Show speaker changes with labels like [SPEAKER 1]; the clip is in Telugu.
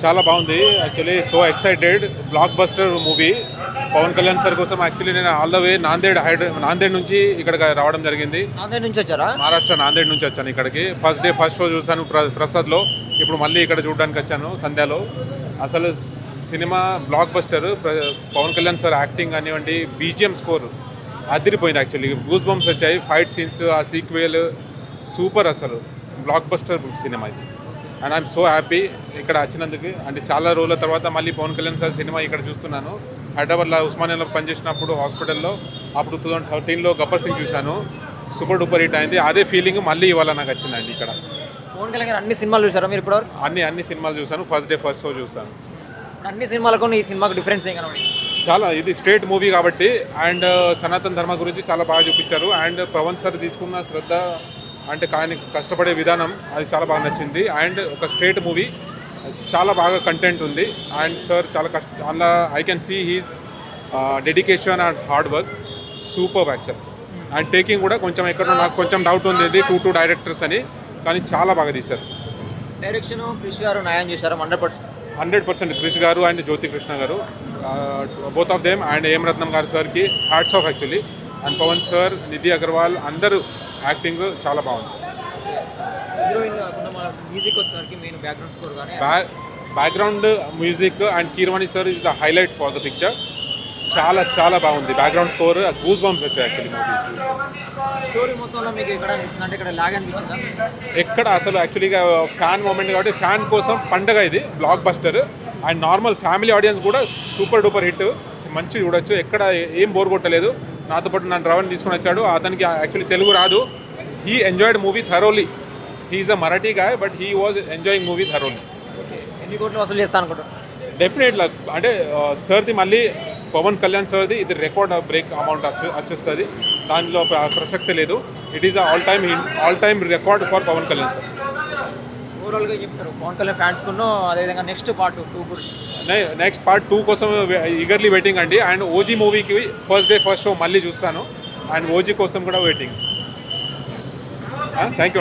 [SPEAKER 1] చాలా బాగుంది actually. So excited, blockbuster movie. Pawan Kalyan sir కోసం యాక్చువల్లీ నేను ఆల్ ద వే నాందేడ్ నుంచి ఇక్కడికి రావడం జరిగింది.
[SPEAKER 2] నాందేడ్ నుంచి వచ్చారా?
[SPEAKER 1] మహారాష్ట్ర నాందేడ్ నుంచి వచ్చాను ఇక్కడికి. ఫస్ట్ షో చూశాను ప్రసాద్లో. ఇప్పుడు మళ్ళీ ఇక్కడ చూడడానికి వచ్చాను సంధ్యాలో. అసలు cinema blockbuster. Pawan Kalyan sir acting కానివ్వండి, బీజిఎం స్కోర్ అదిరిపోయింది యాక్చువల్లీ. గూస్ బంప్స్ వచ్చాయి, ఫైట్ సీన్స్, ఆ సీక్వెల్ సూపర్. అసలు బ్లాక్ బస్టర్ సినిమా ఇది. అండ్ ఐఎమ్ సో హ్యాపీ ఇక్కడ వచ్చినందుకు. అంటే చాలా రోజుల తర్వాత మళ్ళీ పవన్ కళ్యాణ్ సార్ సినిమా ఇక్కడ చూస్తున్నాను. హైదరాబాద్లో ఉస్మానియాలో పనిచేసినప్పుడు హాస్పిటల్లో అప్పుడు 2013లో గబ్బర్ సింగ్ చూశాను. సూపర్ డూపర్ హిట్ అయింది. అదే ఫీలింగ్ మళ్ళీ ఇవాళ నాకు వచ్చిందండి ఇక్కడ.
[SPEAKER 2] పవన్ కళ్యాణ్ గారు అన్ని సినిమాలు చూసారా మీరు ఇప్పటివరకు?
[SPEAKER 1] అన్ని సినిమాలు చూశాను. ఫస్ట్ షో చూస్తాను.
[SPEAKER 2] అన్ని సినిమాలకు ఈ సినిమాకు డిఫరెన్స్ ఏం కనబడి?
[SPEAKER 1] చాలా ఇది స్ట్రేట్ మూవీ కాబట్టి అండ్ సనాతన ధర్మ గురించి చాలా బాగా చూపించారు. అండ్ పవన్ సార్ తీసుకున్న శ్రద్ధ అంటే కానీ కష్టపడే విధానం అది చాలా బాగా నచ్చింది. అండ్ ఒక స్ట్రేట్ మూవీ, చాలా బాగా కంటెంట్ ఉంది. అండ్ సార్ చాలా అలా I can see his dedication and hard work super actual. And taking కూడా కొంచెం ఎక్కడో నాకు కొంచెం డౌట్ ఉంది, ఇది టూ డైరెక్టర్స్ అని, కానీ చాలా బాగా తీశారు.
[SPEAKER 2] డైరెక్షన్ క్రిష్ గారు న్యాయం చేశారు
[SPEAKER 1] 100% క్రిష్ గారు అండ్ జ్యోతి కృష్ణ గారు, బోత్ ఆఫ్ దెమ్. అండ్ ఏం రత్నం గారు సార్కి hats off actually. And Pavan sir, Nidhi Agarwal అందరూ యాక్టింగ్ చాలా బాగుంది.
[SPEAKER 2] హీరోయిన్ మ్యూజిక్ వచ్చేసరికి మెయిన్ బ్యాక్గ్రౌండ్ స్కోర్ కానీ
[SPEAKER 1] background music and Keeravani sir is the highlight for the picture. చాలా బాగుంది బ్యాక్గ్రౌండ్ స్కోర్. గూస్ బంప్స్ వచ్చాయి యాక్చువల్లీ మూవీస్.
[SPEAKER 2] స్టోరీ మొత్తంలో మీకు ఎక్కడ అనిపించింది? అంటే ఇక్కడ లాగ్ అనిపించిందా?
[SPEAKER 1] ఎక్కడ అసలు యాక్చువల్లీగా ఫ్యాన్ మూమెంట్ కాబట్టి ఫ్యాన్ కోసం పండగ ఇది block buster. And normal family audience కూడా సూపర్ డూపర్ హిట్, మంచి చూడొచ్చు. ఎక్కడ ఏం బోర్ కొట్టలేదు. నాతో పాటు నన్ను రవణ్ తీసుకొని వచ్చాడు. అతనికి యాక్చువల్లీ తెలుగు రాదు. He enjoyed movie thoroughly. He's a Marathi guy but he was enjoying movie thoroughly.
[SPEAKER 2] Okay, ఎన్ని కోట్లు వసూలు చేస్తా అనుకుంటారు?
[SPEAKER 1] డెఫినెట్లీ అంటే సార్ది మళ్ళీ పవన్ కళ్యాణ్ సార్ది ఇది రికార్డ్ బ్రేక్ అమౌంట్ వచ్చేస్తుంది. దానిలో ప్రసక్తి లేదు. It is all time record for Pawan Kalyan sir.
[SPEAKER 2] ఓవరాల్గా చెప్తారు పవన్ కళ్యాణ్ ఫ్యాన్స్కును, అదేవిధంగా నెక్స్ట్ పార్ట్ 2 గురించి.
[SPEAKER 1] నెక్స్ట్ పార్ట్ 2 కోసం ఈగర్లీ వెయిటింగ్ అండి. అండ్ ఓజీ మూవీకి ఫస్ట్ షో మళ్ళీ చూస్తాను. అండ్ ఓజీ కోసం కూడా వెయిటింగ్. థ్యాంక్ యూ అండి.